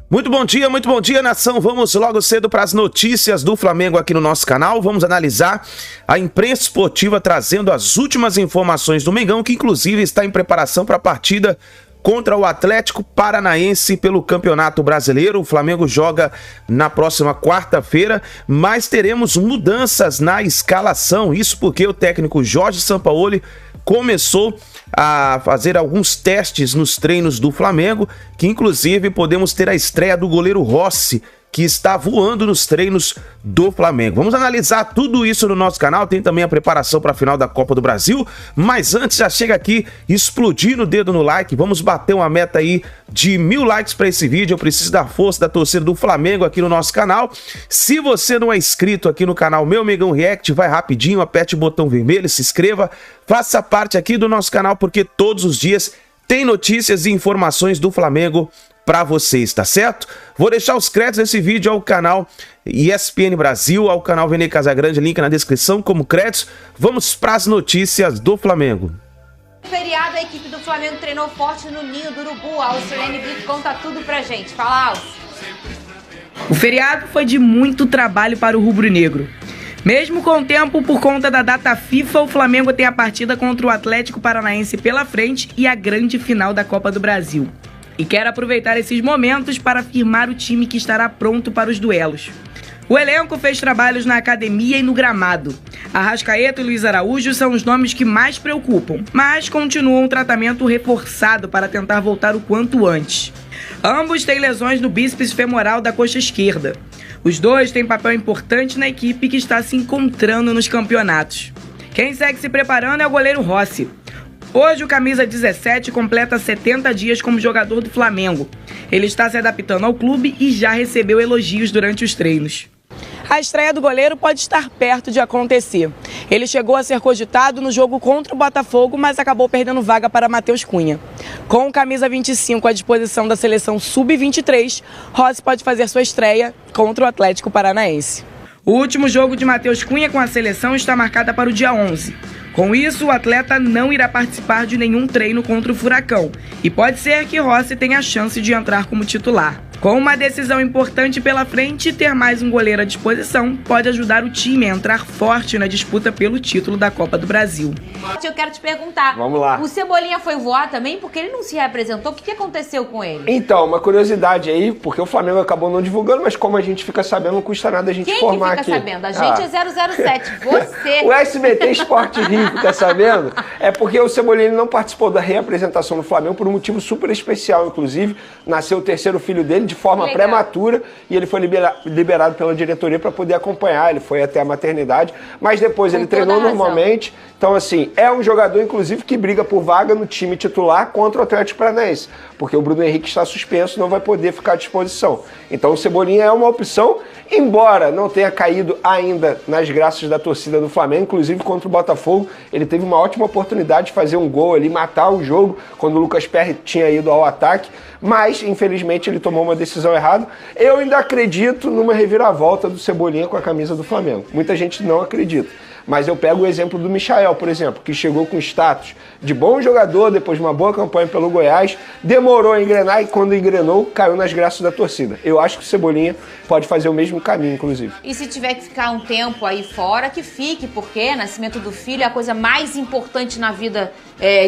Muito bom dia, nação. Vamos logo cedo para as notícias do Flamengo aqui no nosso canal. Vamos analisar a imprensa esportiva trazendo as últimas informações do Mengão, que inclusive está em preparação para a partida contra o Atlético Paranaense pelo Campeonato Brasileiro. O Flamengo joga na próxima quarta-feira, mas teremos mudanças na escalação. Isso porque o técnico Jorge Sampaoli começou a fazer alguns testes nos treinos do Flamengo, que inclusive podemos ter a estreia do goleiro Rossi, que está voando nos treinos do Flamengo. Vamos analisar tudo isso no nosso canal, tem também a preparação para a final da Copa do Brasil, mas antes já chega aqui explodindo o dedo no like, vamos bater uma meta aí de 1000 likes para esse vídeo. Eu preciso da força da torcida do Flamengo aqui no nosso canal. Se você não é inscrito aqui no canal Meu Mengão React, vai rapidinho, aperte o botão vermelho, se inscreva, faça parte aqui do nosso canal, porque todos os dias tem notícias e informações do Flamengo para vocês, tá certo? Vou deixar os créditos desse vídeo ao canal ESPN Brasil, ao canal Vene Casagrande, link na descrição como créditos. Vamos para as notícias do Flamengo. No feriado, a equipe do Flamengo treinou forte no Ninho do Urubu. A Australiane Brito conta tudo pra gente. Fala, Alce. O feriado foi de muito trabalho para o rubro-negro. Mesmo com o tempo, por conta da data FIFA, o Flamengo tem a partida contra o Atlético Paranaense pela frente e a grande final da Copa do Brasil. E quer aproveitar esses momentos para firmar o time que estará pronto para os duelos. O elenco fez trabalhos na academia e no gramado. Arrascaeta e Luiz Araújo são os nomes que mais preocupam, mas continuam um tratamento reforçado para tentar voltar o quanto antes. Ambos têm lesões no bíceps femoral da coxa esquerda. Os dois têm papel importante na equipe que está se encontrando nos campeonatos. Quem segue se preparando é o goleiro Rossi. Hoje o camisa 17 completa 70 dias como jogador do Flamengo. Ele está se adaptando ao clube e já recebeu elogios durante os treinos. A estreia do goleiro pode estar perto de acontecer. Ele chegou a ser cogitado no jogo contra o Botafogo, mas acabou perdendo vaga para Matheus Cunha. Com o camisa 25 à disposição da seleção sub-23, Rossi pode fazer sua estreia contra o Atlético Paranaense. O último jogo de Matheus Cunha com a seleção está marcado para o dia 11. Com isso, o atleta não irá participar de nenhum treino contra o Furacão e pode ser que Rossi tenha a chance de entrar como titular. Com uma decisão importante pela frente, ter mais um goleiro à disposição pode ajudar o time a entrar forte na disputa pelo título da Copa do Brasil. Eu quero te perguntar, vamos lá. O Cebolinha foi voar também porque ele não se representou? O que aconteceu com ele? Então, uma curiosidade aí, porque o Flamengo acabou não divulgando, mas como a gente fica sabendo, não custa nada a gente informar aqui. Quem que fica sabendo? A gente é 007, você. O SBT Esporte Rio fica sabendo, é porque o Cebolinha não participou da reapresentação do Flamengo por um motivo super especial, inclusive. Nasceu o terceiro filho dele de forma prematura e ele foi liberado pela diretoria para poder acompanhar. Ele foi até a maternidade, mas depois ele treinou normalmente. Então, assim, é um jogador, inclusive, que briga por vaga no time titular contra o Atlético Paranaense, porque o Bruno Henrique está suspenso, não vai poder ficar à disposição. Então, o Cebolinha é uma opção, embora não tenha caído ainda nas graças da torcida do Flamengo, inclusive contra o Botafogo, ele teve uma ótima oportunidade de fazer um gol ali, matar o jogo, quando o Lucas Perry tinha ido ao ataque, mas, infelizmente, ele tomou uma decisão errada. Eu ainda acredito numa reviravolta do Cebolinha com a camisa do Flamengo. Muita gente não acredita. Mas eu pego o exemplo do Michael, por exemplo, que chegou com status de bom jogador, depois de uma boa campanha pelo Goiás, demorou a engrenar e quando engrenou, caiu nas graças da torcida. Eu acho que o Cebolinha pode fazer o mesmo caminho, inclusive. E se tiver que ficar um tempo aí fora, que fique, porque nascimento do filho é a coisa mais importante na vida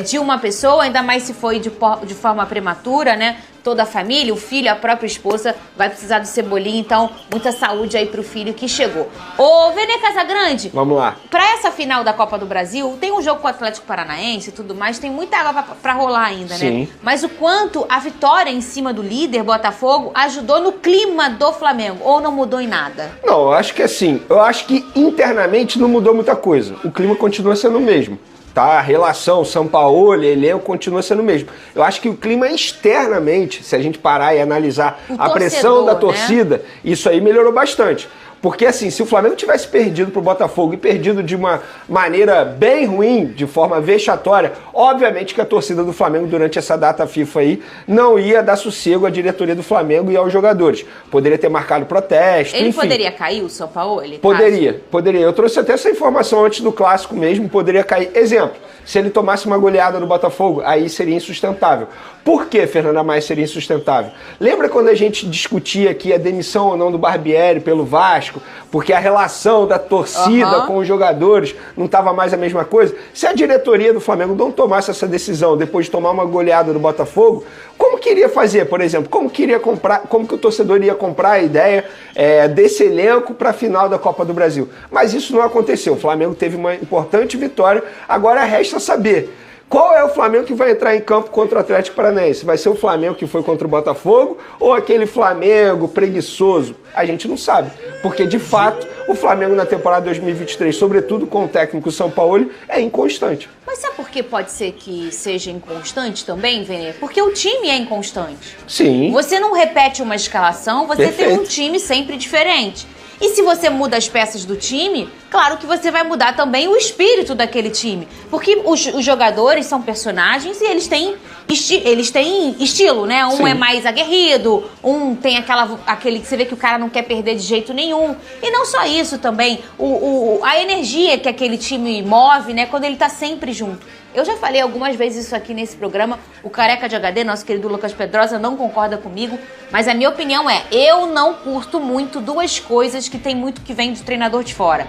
de uma pessoa, ainda mais se foi de forma prematura, né? Toda a família, o filho, a própria esposa vai precisar do Cebolinha, então muita saúde aí pro filho que chegou. Ô, Vene Casagrande, vamos lá. Pra essa final da Copa do Brasil, tem um jogo com o Atlético Paranaense e tudo mais, tem muita água pra rolar ainda, Sim. né? Mas o quanto a vitória em cima do líder, Botafogo, ajudou no clima do Flamengo, ou não mudou em nada? Não, eu acho que assim, eu acho que internamente não mudou muita coisa. O clima continua sendo o mesmo. Tá? A relação Sampaoli, elenco continua sendo o mesmo. Eu acho que o clima externamente, se a gente parar e analisar a pressão da torcida, né? Isso aí melhorou bastante. Porque assim, se o Flamengo tivesse perdido pro Botafogo e perdido de uma maneira bem ruim, de forma vexatória, obviamente que a torcida do Flamengo durante essa data FIFA aí não ia dar sossego à diretoria do Flamengo e aos jogadores. Poderia ter marcado protesto, Ele enfim. poderia cair, o Sampaoli? Poderia. Eu trouxe até essa informação antes do clássico mesmo, poderia cair. Exemplo, se ele tomasse uma goleada no Botafogo, aí seria insustentável. Por que, Fernanda Maia, seria insustentável? Lembra quando a gente discutia aqui a demissão ou não do Barbieri pelo Vasco, porque a relação da torcida com os jogadores não estava mais a mesma coisa? Se a diretoria do Flamengo não tomasse essa decisão depois de tomar uma goleada no Botafogo, como que iria fazer, por exemplo? Como que o torcedor iria comprar a ideia desse elenco para a final da Copa do Brasil? Mas isso não aconteceu. O Flamengo teve uma importante vitória. Agora resta saber qual é o Flamengo que vai entrar em campo contra o Atlético Paranaense. Vai ser o Flamengo que foi contra o Botafogo ou aquele Flamengo preguiçoso? A gente não sabe, porque de fato o Flamengo na temporada 2023, sobretudo com o técnico Sampaoli, é inconstante. Mas sabe por que pode ser que seja inconstante também, Vene? Porque o time é inconstante. Sim. Você não repete uma escalação, você Perfeito. tem um time sempre diferente. E se você muda as peças do time, claro que você vai mudar também o espírito daquele time. Porque os jogadores são personagens e eles têm estilo, né? Um Sim. é mais aguerrido, um tem aquele que você vê que o cara não quer perder de jeito nenhum. E não só isso também, a energia que aquele time move, né? Quando ele tá sempre junto. Eu já falei algumas vezes isso aqui nesse programa, o Careca de HD, nosso querido Lucas Pedrosa, não concorda comigo, mas a minha opinião é, eu não curto muito duas coisas que tem muito que vem do treinador de fora.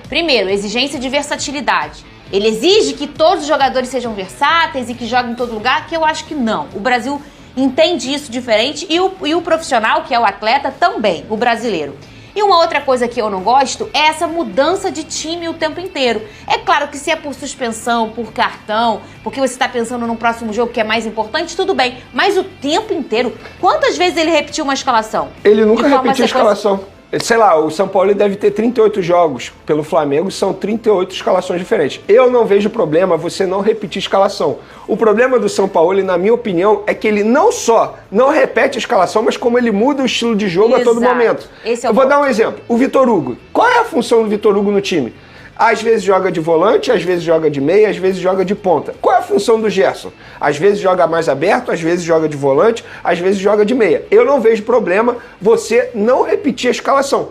Primeiro, exigência de versatilidade. Ele exige que todos os jogadores sejam versáteis e que joguem em todo lugar, que eu acho que não. O Brasil entende isso diferente e o profissional, que é o atleta, também, o brasileiro. E uma outra coisa que eu não gosto é essa mudança de time o tempo inteiro. É claro que se é por suspensão, por cartão, porque você está pensando no próximo jogo que é mais importante, tudo bem. Mas o tempo inteiro, quantas vezes ele repetiu uma escalação? Ele nunca repetiu a escalação. Sei lá, o São Paulo deve ter 38 jogos pelo Flamengo, são 38 escalações diferentes. Eu não vejo problema você não repetir escalação. O problema do São Paulo, na minha opinião, é que ele não só não repete a escalação, mas como ele muda o estilo de jogo a todo momento. Eu vou dar um exemplo. O Vitor Hugo. Qual é a função do Vitor Hugo no time? Às vezes joga de volante, às vezes joga de meia, às vezes joga de ponta. Qual é a função do Gerson? Às vezes joga mais aberto, às vezes joga de volante, às vezes joga de meia. Eu não vejo problema você não repetir a escalação.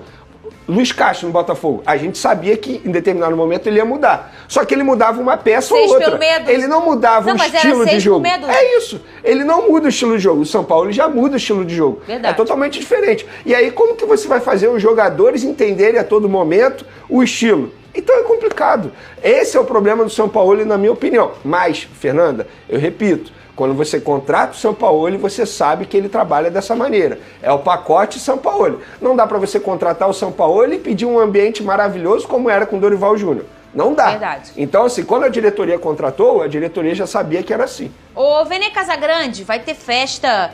Luiz Castro no Botafogo, a gente sabia que em determinado momento ele ia mudar. Só que ele mudava uma peça ou outra. Pelo medo. Ele não mudava o estilo de jogo. É isso. Ele não muda o estilo de jogo. O São Paulo já muda o estilo de jogo. Verdade. É totalmente diferente. E aí como que você vai fazer os jogadores entenderem a todo momento o estilo? Então é complicado. Esse é o problema do São Paulo, na minha opinião. Mas, Fernanda, eu repito, quando você contrata o São Paulo, você sabe que ele trabalha dessa maneira. É o pacote São Paulo. Não dá para você contratar o São Paulo e pedir um ambiente maravilhoso como era com o Dorival Júnior. Não dá. Verdade. Então, assim, quando a diretoria contratou, a diretoria já sabia que era assim. Ô, Vene Casagrande, vai ter festa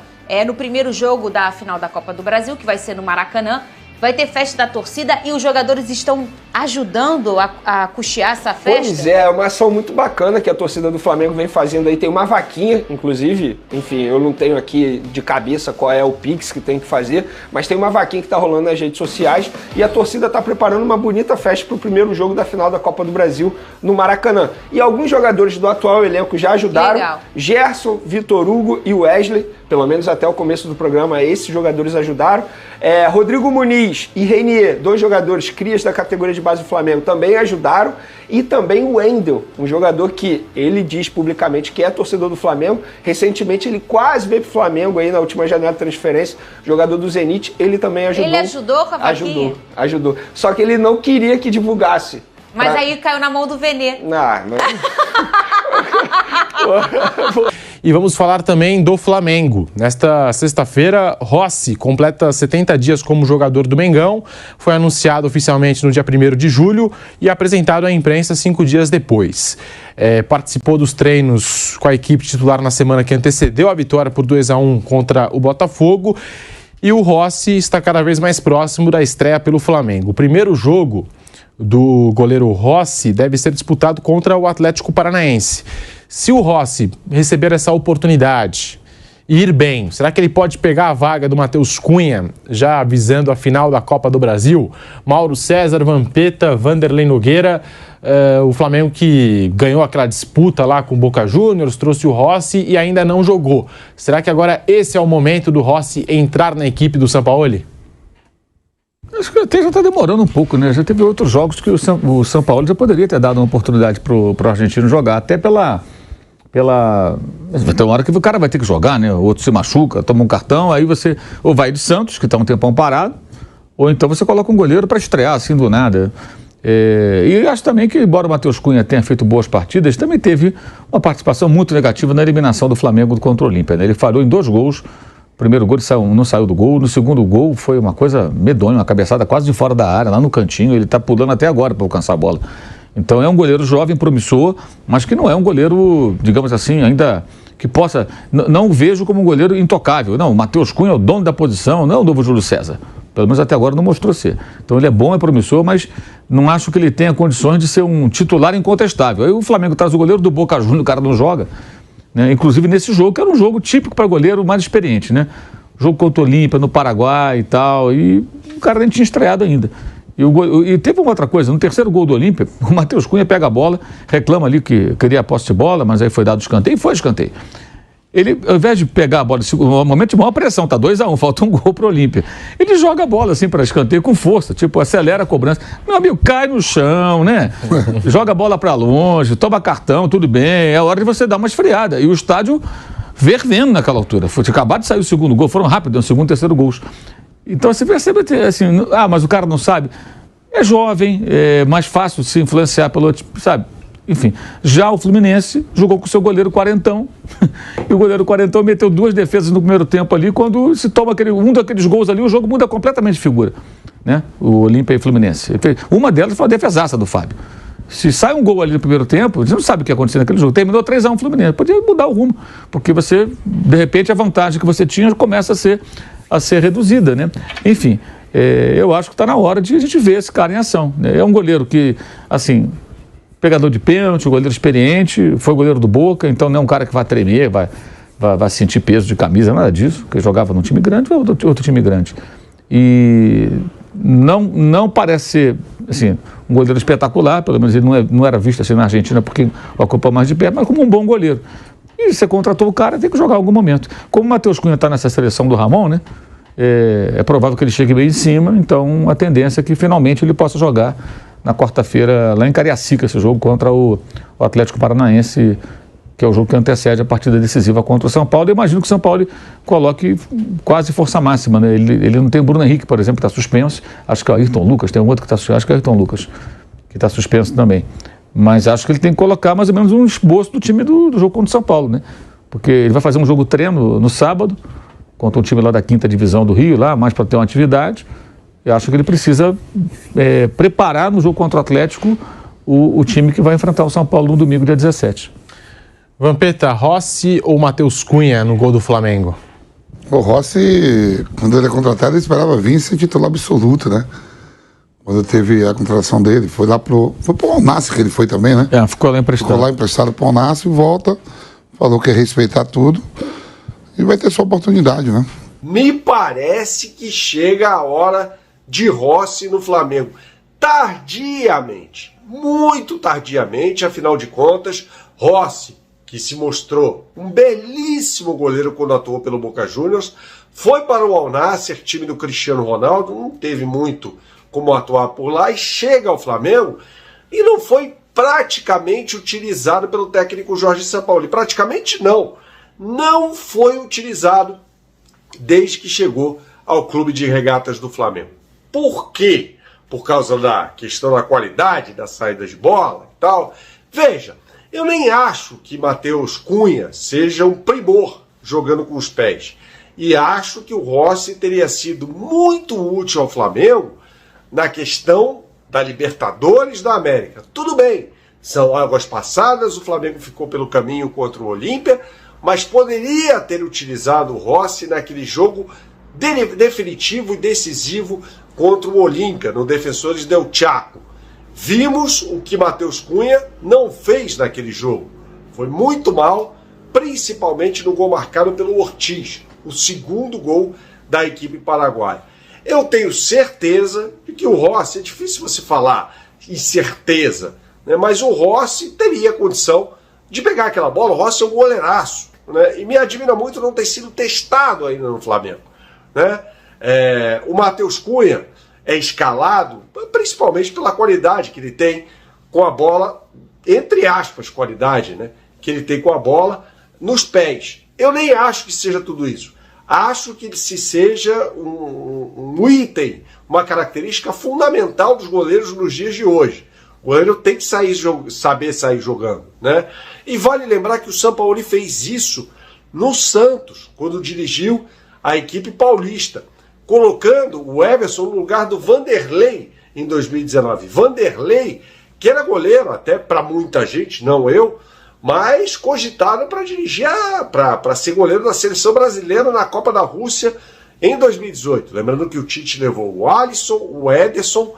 no primeiro jogo da final da Copa do Brasil, que vai ser no Maracanã. Vai ter festa da torcida e os jogadores estão ajudando a custear essa festa? Pois é uma ação muito bacana que a torcida do Flamengo vem fazendo aí. Tem uma vaquinha, inclusive, enfim, eu não tenho aqui de cabeça qual é o Pix que tem que fazer, mas tem uma vaquinha que está rolando nas redes sociais e a torcida está preparando uma bonita festa para o primeiro jogo da final da Copa do Brasil no Maracanã. E alguns jogadores do atual elenco já ajudaram. Legal. Gerson, Vitor Hugo e Wesley, pelo menos até o começo do programa, esses jogadores ajudaram. Rodrigo Muniz e Reinier, dois jogadores crias da categoria de base do Flamengo, também ajudaram. E também o Wendel, um jogador que ele diz publicamente que é torcedor do Flamengo. Recentemente ele quase veio pro Flamengo aí na última janela de transferência, jogador do Zenit, ele também ajudou. Ele ajudou com a vaquinha? Ajudou. Só que ele não queria que divulgasse. Mas aí caiu na mão do Vene. Não. E vamos falar também do Flamengo. Nesta sexta-feira, Rossi completa 70 dias como jogador do Mengão. Foi anunciado oficialmente no dia 1º de julho e apresentado à imprensa 5 dias depois. Participou dos treinos com a equipe titular na semana que antecedeu a vitória por 2-1 contra o Botafogo. E o Rossi está cada vez mais próximo da estreia pelo Flamengo. O primeiro jogo do goleiro Rossi deve ser disputado contra o Atlético Paranaense. Se o Rossi receber essa oportunidade e ir bem. Será que ele pode pegar a vaga do Matheus Cunha, já visando a final da Copa do Brasil? Mauro César, Vampeta, Vanderlei Nogueira, o Flamengo que ganhou aquela disputa lá com o Boca Juniors, trouxe o Rossi e ainda não jogou. Será que agora esse é o momento do Rossi entrar na equipe do Sampaoli? Acho que até já está demorando um pouco, né? Já teve outros jogos que o São Paulo já poderia ter dado uma oportunidade para o argentino jogar, até pela... Tem uma hora que o cara vai ter que jogar, né? O outro se machuca, toma um cartão, aí você ou vai de Santos, que está um tempão parado, ou então você coloca um goleiro para estrear assim do nada. E acho também que, embora o Matheus Cunha tenha feito boas partidas, também teve uma participação muito negativa na eliminação do Flamengo contra o Olímpia, né? Ele falhou em 2 gols. O primeiro gol ele não saiu do gol. No segundo gol foi uma coisa medonha, uma cabeçada quase de fora da área, lá no cantinho. Ele está pulando até agora para alcançar a bola. Então é um goleiro jovem, promissor, mas que não é um goleiro, digamos assim, ainda que possa... Não o vejo como um goleiro intocável. Não, o Matheus Cunha é o dono da posição, não é o novo Júlio César. Pelo menos até agora não mostrou ser. Então ele é bom, é promissor, mas não acho que ele tenha condições de ser um titular incontestável. Aí o Flamengo traz o goleiro do Boca Juniors, o cara não joga. Né? Inclusive nesse jogo, que era um jogo típico para goleiro mais experiente, né? Jogo contra o Olímpia, no Paraguai e tal, e o cara nem tinha estreado ainda. E teve uma outra coisa, no terceiro gol do Olímpia, o Matheus Cunha pega a bola, reclama ali que queria a posse de bola, mas aí foi dado escanteio, e foi escanteio. Ele, ao invés de pegar a bola, no momento de maior pressão, tá 2-1, falta um gol pro Olímpia. Ele joga a bola assim para escanteio com força, tipo, acelera a cobrança. Meu amigo, cai no chão, né? Joga a bola para longe, toma cartão, tudo bem, é hora de você dar uma esfriada. E o estádio fervendo naquela altura. Foi acabado de sair o segundo gol, foram rápidos, o segundo e terceiro gols. Então você percebe assim, mas o cara não sabe. É jovem, é mais fácil se influenciar pelo outro, sabe? Enfim, já o Fluminense jogou com o seu goleiro quarentão, e o goleiro quarentão meteu 2 defesas no primeiro tempo ali, quando se toma um daqueles gols ali, o jogo muda completamente de figura, né? O Olímpia e o Fluminense. Uma delas foi a defesaça do Fábio. Se sai um gol ali no primeiro tempo, você não sabe o que aconteceu naquele jogo. Terminou 3-1 o Fluminense. Podia mudar o rumo, porque você, de repente, a vantagem que você tinha começa a ser reduzida, né? Enfim, eu acho que está na hora de a gente ver esse cara em ação, né? É um goleiro que, assim, pegador de pênalti, goleiro experiente, foi goleiro do Boca, então não é um cara que vai tremer, vai sentir peso de camisa, nada disso, porque jogava num time grande ou outro time grande. E não parece ser, assim, um goleiro espetacular, pelo menos ele não era visto assim na Argentina porque ocupa mais de perto, mas como um bom goleiro. E você contratou o cara, tem que jogar em algum momento. Como o Matheus Cunha está nessa seleção do Ramon, né? É provável que ele chegue bem em cima, então a tendência é que finalmente ele possa jogar na quarta-feira lá em Cariacica, esse jogo contra o Atlético Paranaense, que é o jogo que antecede a partida decisiva contra o São Paulo. Eu imagino que o São Paulo coloque quase força máxima, né? Ele não tem o Bruno Henrique, por exemplo, que está suspenso. Acho que é o Ayrton Lucas, tem um outro que está suspenso, acho que é o Ayrton Lucas, que está suspenso também. Mas acho que ele tem que colocar mais ou menos um esboço do time do jogo contra o São Paulo, né? Porque ele vai fazer um jogo treino no sábado, contra um time lá da 5ª divisão do Rio, lá, mais para ter uma atividade. Eu acho que ele precisa preparar no jogo contra o Atlético o time que vai enfrentar o São Paulo no domingo, dia 17. Vampeta, Rossi ou Matheus Cunha no gol do Flamengo? O Rossi, quando ele é contratado, ele esperava vir ser titular absoluto, né? Quando teve a contratação dele, foi pro Al-Nassr que ele foi também, né? Ficou lá emprestado. Ficou lá emprestado pro Al-Nassr, volta, falou que ia respeitar tudo e vai ter sua oportunidade, né? Me parece que chega a hora de Rossi no Flamengo. Tardiamente, muito tardiamente, afinal de contas, Rossi, que se mostrou um belíssimo goleiro quando atuou pelo Boca Juniors, foi para o Al-Nassr, time do Cristiano Ronaldo, não teve muito como atuar por lá, e chega ao Flamengo e não foi praticamente utilizado pelo técnico Jorge Sampaoli. Praticamente não foi utilizado desde que chegou ao Clube de Regatas do Flamengo. Por quê? Por causa da questão da qualidade da saída de bola e tal. Veja, eu nem acho que Matheus Cunha seja um primor jogando com os pés. E acho que o Rossi teria sido muito útil ao Flamengo na questão da Libertadores da América. Tudo bem, são águas passadas, o Flamengo ficou pelo caminho contra o Olímpia, mas poderia ter utilizado o Rossi naquele jogo definitivo e decisivo contra o Olímpia, no Defensores del Chaco. Vimos o que Matheus Cunha não fez naquele jogo. Foi muito mal principalmente no gol marcado pelo Ortiz, o segundo gol da equipe paraguaia. Eu tenho certeza de que o Rossi, é difícil você falar em certeza, né? Mas o Rossi teria condição de pegar aquela bola. O Rossi é um goleiraço, né? E me admira muito não ter sido testado ainda no Flamengo, né? O Matheus Cunha é escalado principalmente pela qualidade que ele tem com a bola, entre aspas, qualidade, né? Que ele tem com a bola nos pés. Eu nem acho que seja tudo isso. Acho que se seja um item, uma característica fundamental dos goleiros nos dias de hoje. O goleiro tem que saber sair jogando, né? E vale lembrar que o Sampaoli fez isso no Santos, quando dirigiu a equipe paulista, colocando o Everson no lugar do Vanderlei em 2019. Vanderlei, que era goleiro até para muita gente, não eu, mas cogitado para dirigir, para ser goleiro da seleção brasileira na Copa da Rússia em 2018. Lembrando que o Tite levou o Alisson, o Ederson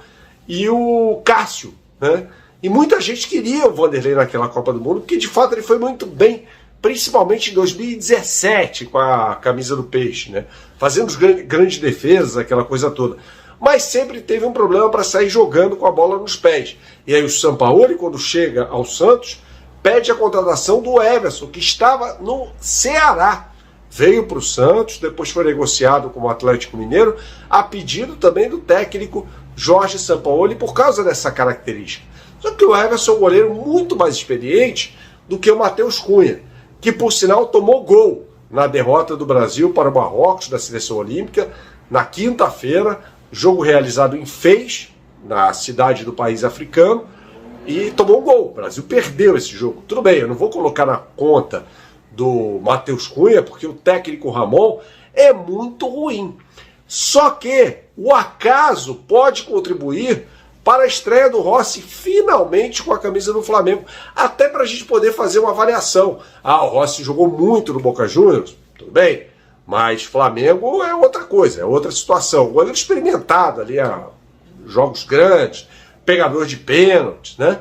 e o Cássio, né? E muita gente queria o Vanderlei naquela Copa do Mundo, porque de fato ele foi muito bem, principalmente em 2017 com a camisa do Peixe, né? Fazendo grandes defesas, aquela coisa toda. Mas sempre teve um problema para sair jogando com a bola nos pés. E aí o Sampaoli, quando chega ao Santos, pede a contratação do Everson, que estava no Ceará. Veio para o Santos, depois foi negociado com o Atlético Mineiro, a pedido também do técnico Jorge Sampaoli, por causa dessa característica. Só que o Everson é um goleiro muito mais experiente do que o Matheus Cunha, que por sinal tomou gol na derrota do Brasil para o Marrocos, da seleção olímpica, na quinta-feira, jogo realizado em Fez, na cidade do país africano, e tomou um gol. O Brasil perdeu esse jogo. Tudo bem, eu não vou colocar na conta do Matheus Cunha, porque o técnico Ramon é muito ruim. Só que o acaso pode contribuir para a estreia do Rossi finalmente com a camisa do Flamengo, até para a gente poder fazer uma avaliação. O Rossi jogou muito no Boca Juniors, tudo bem, mas Flamengo é outra coisa, é outra situação. O goleiro experimentado ali, jogos grandes, pegador de pênaltis, né?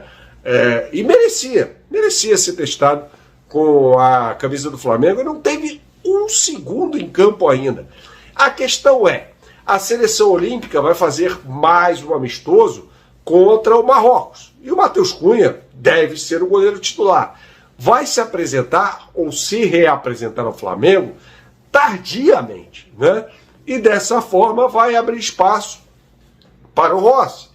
E merecia ser testado com a camisa do Flamengo e não teve um segundo em campo ainda. A questão é, a seleção olímpica vai fazer mais um amistoso contra o Marrocos. E o Matheus Cunha deve ser o goleiro titular. Vai se apresentar ou se reapresentar ao Flamengo tardiamente, né? E dessa forma vai abrir espaço para o Rossi,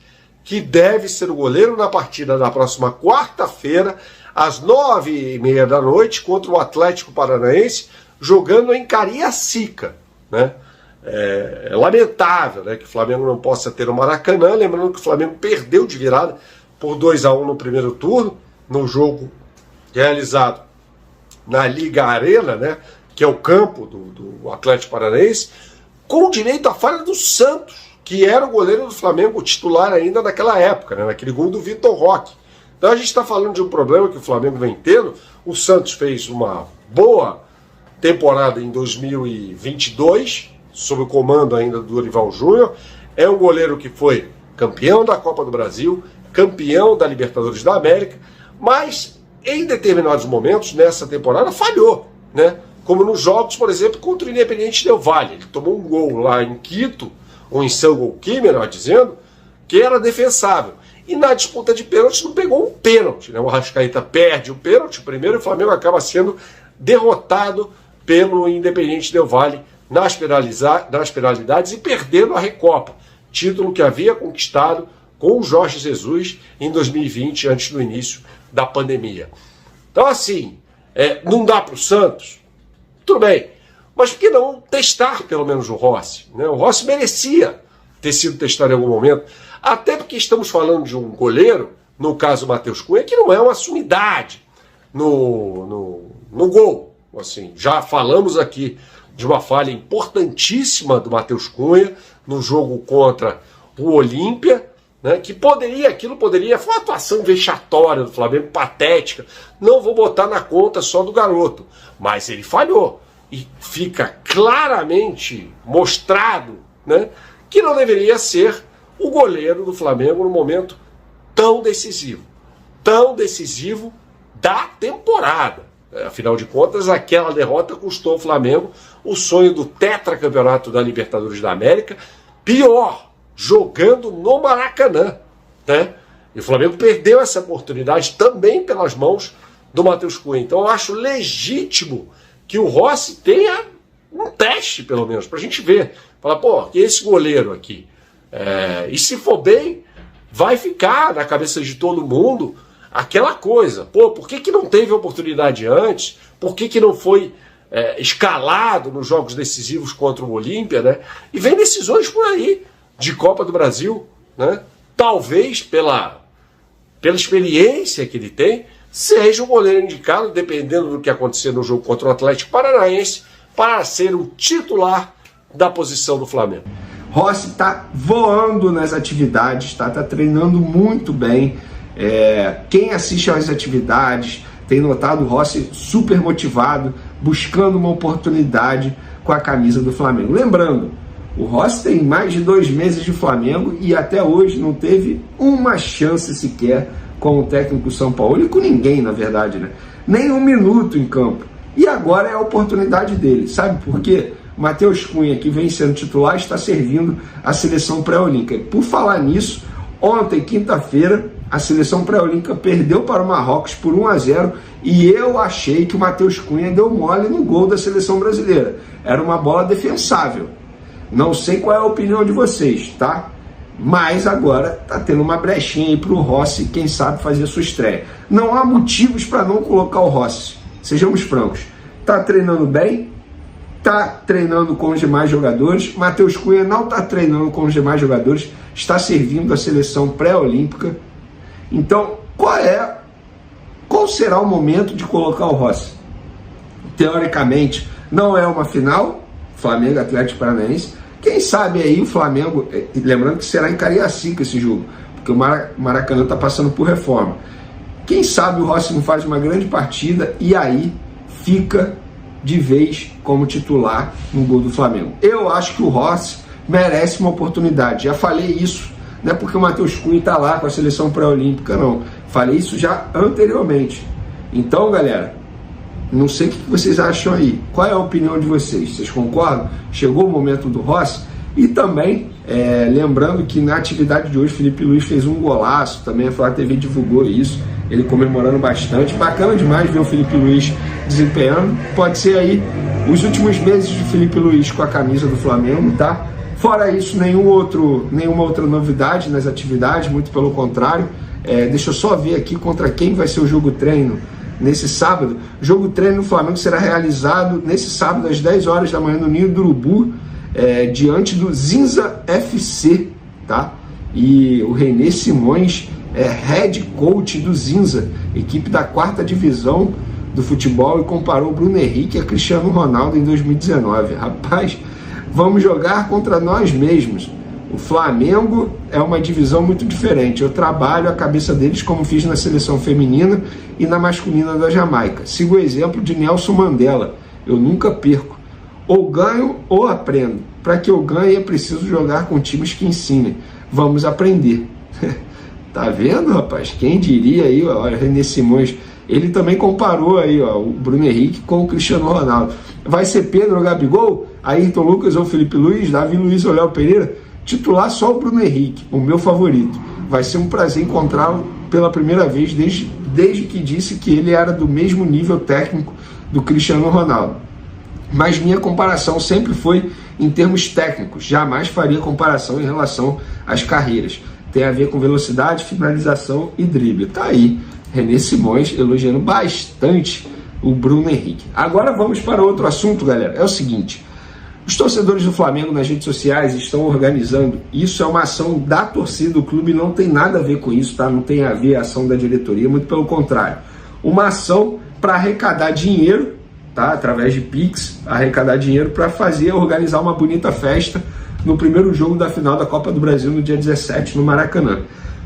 que deve ser o goleiro na partida da próxima quarta-feira, às 9h30 da noite, contra o Atlético Paranaense, jogando em Cariacica, né? É lamentável, né, que o Flamengo não possa ter o Maracanã, lembrando que o Flamengo perdeu de virada por 2-1 no primeiro turno, no jogo realizado na Liga Arena, né, que é o campo do Atlético Paranaense, com direito à falha do Santos, que era o goleiro do Flamengo titular ainda naquela época, né, naquele gol do Vitor Roque. Então a gente está falando de um problema que o Flamengo vem tendo. O Santos fez uma boa temporada em 2022, sob o comando ainda do Dorival Júnior. É um goleiro que foi campeão da Copa do Brasil, campeão da Libertadores da América, mas em determinados momentos nessa temporada falhou, né? Como nos jogos, por exemplo, contra o Independiente Del Valle. Ele tomou um gol lá em Quito, ou em Sangolquí, melhor dizendo, que era defensável. E na disputa de pênalti não pegou um pênalti, né? O Arrascaeta perde o pênalti primeiro e o Flamengo acaba sendo derrotado pelo Independiente Del Valle nas penalidades e perdendo a Recopa, título que havia conquistado com o Jorge Jesus em 2020, antes do início da pandemia. Então assim, não dá para o Santos? Tudo bem, mas por que não testar pelo menos o Rossi, né? O Rossi merecia ter sido testado em algum momento, até porque estamos falando de um goleiro, no caso o Matheus Cunha, que não é uma sumidade no gol. Assim, já falamos aqui de uma falha importantíssima do Matheus Cunha no jogo contra o Olímpia, né, que foi uma atuação vexatória do Flamengo, patética. Não vou botar na conta só do garoto, mas ele falhou. E fica claramente mostrado, né, que não deveria ser o goleiro do Flamengo no momento tão decisivo da temporada, Afinal de contas, aquela derrota custou ao Flamengo o sonho do tetracampeonato da Libertadores da América, pior, jogando no Maracanã, né? E o Flamengo perdeu essa oportunidade também pelas mãos do Matheus Cunha. Então eu acho legítimo que o Rossi tenha um teste, pelo menos, pra gente ver. Falar, pô, que esse goleiro aqui, e se for bem, vai ficar na cabeça de todo mundo aquela coisa. Pô, por que não teve oportunidade antes? Por que não foi escalado nos jogos decisivos contra o Olímpia, né? E vem decisões por aí de Copa do Brasil, né? Talvez pela experiência que ele tem, seja o goleiro indicado, dependendo do que acontecer no jogo contra o Atlético Paranaense, para ser o titular da posição do Flamengo. Rossi está voando nas atividades, tá treinando muito bem. Quem assiste às atividades tem notado o Rossi super motivado, buscando uma oportunidade com a camisa do Flamengo. Lembrando, o Rossi tem mais de 2 meses de Flamengo e até hoje não teve uma chance sequer com o técnico São Paulo, e com ninguém, na verdade, né? Nem 1 minuto em campo. E agora é a oportunidade dele. Sabe por quê? O Matheus Cunha, que vem sendo titular, está servindo a seleção pré-olímpica. Por falar nisso, ontem, quinta-feira, a seleção pré-olímpica perdeu para o Marrocos por 1-0 e eu achei que o Matheus Cunha deu mole no gol da seleção brasileira. Era uma bola defensável. Não sei qual é a opinião de vocês, tá? Mas agora tá tendo uma brechinha aí pro Rossi, quem sabe fazer sua estreia. Não há motivos para não colocar o Rossi, sejamos francos. Tá treinando bem, tá treinando com os demais jogadores. Matheus Cunha não tá treinando com os demais jogadores, está servindo a seleção pré-olímpica. Então, qual será o momento de colocar o Rossi? Teoricamente, não é uma final, Flamengo e Atlético Paranaense. Quem sabe aí o Flamengo, lembrando que será em Cariacica esse jogo, porque o Maracanã está passando por reforma. Quem sabe o Rossi não faz uma grande partida e aí fica de vez como titular no gol do Flamengo. Eu acho que o Rossi merece uma oportunidade. Já falei isso, não é porque o Matheus Cunha está lá com a seleção pré-olímpica, não. Falei isso já anteriormente. Então, galera, não sei o que vocês acham aí. Qual é a opinião de vocês? Vocês concordam? Chegou o momento do Rossi? E também, lembrando que na atividade de hoje, Felipe Luiz fez um golaço. Também a Flá TV divulgou isso. Ele comemorando bastante. Bacana demais ver o Felipe Luiz desempenhando. Pode ser aí os últimos meses de Felipe Luiz com a camisa do Flamengo, tá? Fora isso, nenhuma outra novidade nas atividades, muito pelo contrário. Deixa eu só ver aqui contra quem vai ser o jogo treino nesse sábado. O jogo treino no Flamengo será realizado nesse sábado às 10 horas da manhã no Ninho do Urubu, diante do Zinza FC, tá? E o René Simões é head coach do Zinza, equipe da 4ª divisão do futebol, e comparou o Bruno Henrique a Cristiano Ronaldo em 2019. Rapaz, vamos jogar contra nós mesmos. O Flamengo é uma divisão muito diferente. Eu trabalho a cabeça deles como fiz na seleção feminina e na masculina da Jamaica. Sigo o exemplo de Nelson Mandela. Eu nunca perco. Ou ganho ou aprendo. Para que eu ganhe é preciso jogar com times que ensinem. Vamos aprender. Tá vendo, rapaz? Quem diria aí, ó, René Simões. Ele também comparou aí, ó, o Bruno Henrique com o Cristiano Ronaldo. Vai ser Pedro ou Gabigol? Ayrton Lucas ou Felipe Luiz? Davi Luiz ou Léo Pereira? Titular só o Bruno Henrique, o meu favorito. Vai ser um prazer encontrá-lo pela primeira vez desde que disse que ele era do mesmo nível técnico do Cristiano Ronaldo. Mas minha comparação sempre foi em termos técnicos, jamais faria comparação em relação às carreiras. Tem a ver com velocidade, finalização e drible. Tá aí, René Simões elogiando bastante o Bruno Henrique. Agora vamos para outro assunto, galera. É o seguinte: os torcedores do Flamengo nas redes sociais estão organizando. Isso é uma ação da torcida do clube, não tem nada a ver com isso, tá? Não tem a ver a ação da diretoria, muito pelo contrário. Uma ação para arrecadar dinheiro, tá? Através de Pix, arrecadar dinheiro para organizar uma bonita festa no primeiro jogo da final da Copa do Brasil no dia 17 no Maracanã.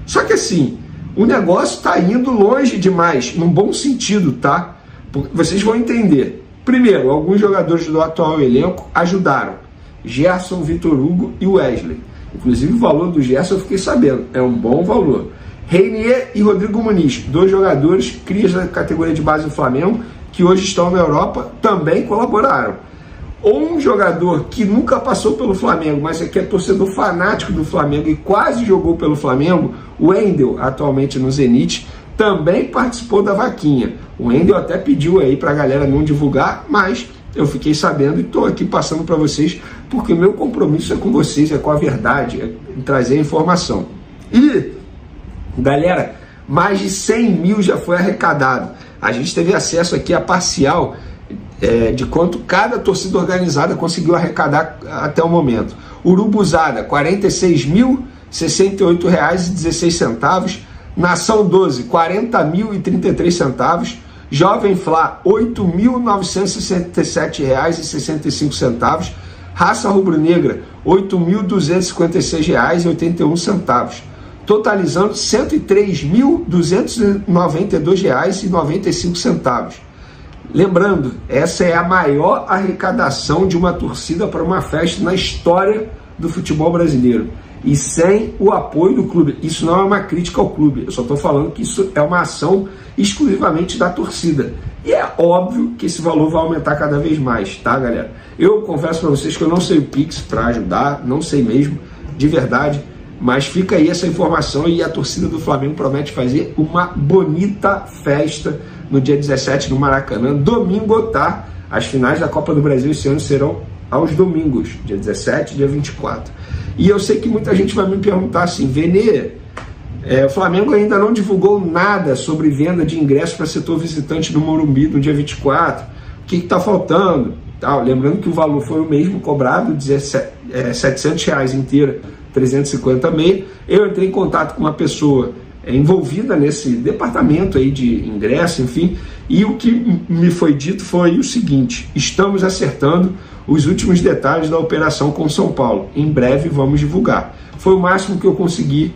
Só que assim, o negócio está indo longe demais, num bom sentido, tá? Vocês vão entender. Primeiro, alguns jogadores do atual elenco ajudaram. Gerson, Vitor Hugo e Wesley. Inclusive o valor do Gerson eu fiquei sabendo, é um bom valor. Reinier e Rodrigo Muniz, 2 jogadores, crias da categoria de base do Flamengo, que hoje estão na Europa também colaboraram. Ou um jogador que nunca passou pelo Flamengo, mas é que é torcedor fanático do Flamengo e quase jogou pelo Flamengo, o Wendel, atualmente no Zenit, também participou da vaquinha. O Wendel até pediu aí pra galera não divulgar, mas eu fiquei sabendo e estou aqui passando para vocês, porque o meu compromisso é com vocês, é com a verdade, é trazer a informação. E, galera, mais de 100 mil já foi arrecadado. A gente teve acesso aqui a parcial de quanto cada torcida organizada conseguiu arrecadar até o momento. Urubuzada, R$ 46.068,16. Nação 12, R$ 40.033. Jovem Flá, R$ 8.967,65. Raça Rubro-Negra, R$ 8.256,81. Totalizando R$ 103.292,95. Lembrando, essa é a maior arrecadação de uma torcida para uma festa na história do futebol brasileiro. E sem o apoio do clube. Isso não é uma crítica ao clube, eu só estou falando que isso é uma ação exclusivamente da torcida. E é óbvio que esse valor vai aumentar cada vez mais, tá, galera? Eu confesso para vocês que eu não sei o Pix para ajudar, não sei mesmo, de verdade, mas fica aí essa informação e a torcida do Flamengo promete fazer uma bonita festa no dia 17 no Maracanã, domingo, tá? As finais da Copa do Brasil esse ano serão aos domingos, dia 17 e dia 24. E eu sei que muita gente vai me perguntar assim, Vene, o Flamengo ainda não divulgou nada sobre venda de ingressos para setor visitante no Morumbi no dia 24. O que está faltando? Lembrando que o valor foi o mesmo cobrado, R$700 inteira, 350 meia. Eu entrei em contato com uma pessoa envolvida nesse departamento aí de ingresso, enfim, e o que me foi dito foi o seguinte: estamos acertando os últimos detalhes da operação com São Paulo. Em breve vamos divulgar. Foi o máximo que eu consegui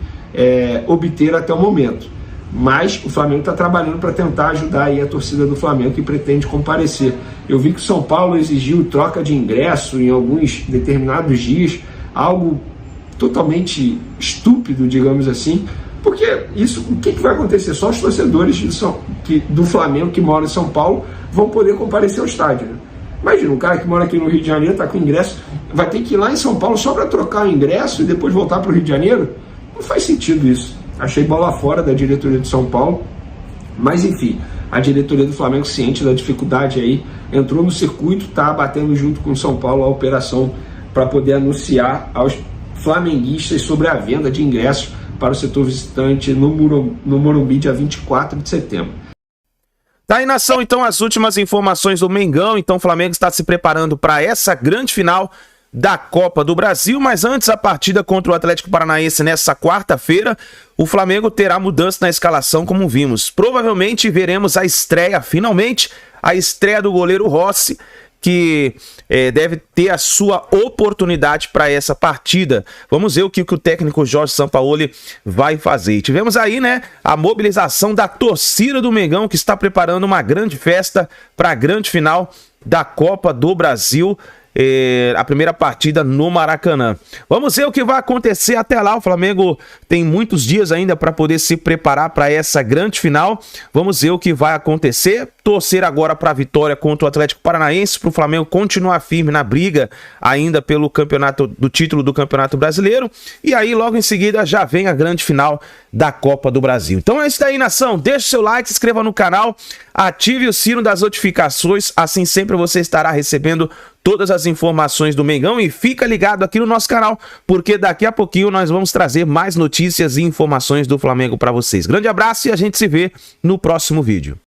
obter até o momento. Mas o Flamengo está trabalhando para tentar ajudar aí a torcida do Flamengo que pretende comparecer. Eu vi que o São Paulo exigiu troca de ingresso em alguns determinados dias, algo totalmente estúpido, digamos assim, porque isso, o que vai acontecer? Só os torcedores do Flamengo que moram em São Paulo vão poder comparecer ao estádio, né? Imagina, um cara que mora aqui no Rio de Janeiro, está com ingresso, vai ter que ir lá em São Paulo só para trocar o ingresso e depois voltar para o Rio de Janeiro? Não faz sentido isso. Achei bola fora da diretoria de São Paulo, mas enfim, a diretoria do Flamengo, ciente da dificuldade aí, entrou no circuito, está batendo junto com o São Paulo a operação para poder anunciar aos flamenguistas sobre a venda de ingressos para o setor visitante no Morumbi, dia 24 de setembro. Tá aí, nação, então, as últimas informações do Mengão. Então o Flamengo está se preparando para essa grande final da Copa do Brasil, mas antes a partida contra o Atlético Paranaense nessa quarta-feira, o Flamengo terá mudança na escalação, como vimos. Provavelmente veremos a estreia, finalmente, a estreia do goleiro Rossi, que deve ter a sua oportunidade para essa partida. Vamos ver o que o técnico Jorge Sampaoli vai fazer. E tivemos aí, né, a mobilização da torcida do Mengão, que está preparando uma grande festa para a grande final da Copa do Brasil, a primeira partida no Maracanã. Vamos ver o que vai acontecer até lá. O Flamengo tem muitos dias ainda para poder se preparar para essa grande final. Vamos ver o que vai acontecer. Torcer agora para a vitória contra o Atlético Paranaense, para o Flamengo continuar firme na briga ainda pelo do título do Campeonato Brasileiro. E aí logo em seguida já vem a grande final da Copa do Brasil. Então é isso daí, nação. Deixe o seu like, se inscreva no canal, ative o sino das notificações, assim sempre você estará recebendo todas as informações do Mengão, e fica ligado aqui no nosso canal, porque daqui a pouquinho nós vamos trazer mais notícias e informações do Flamengo para vocês. Grande abraço e a gente se vê no próximo vídeo.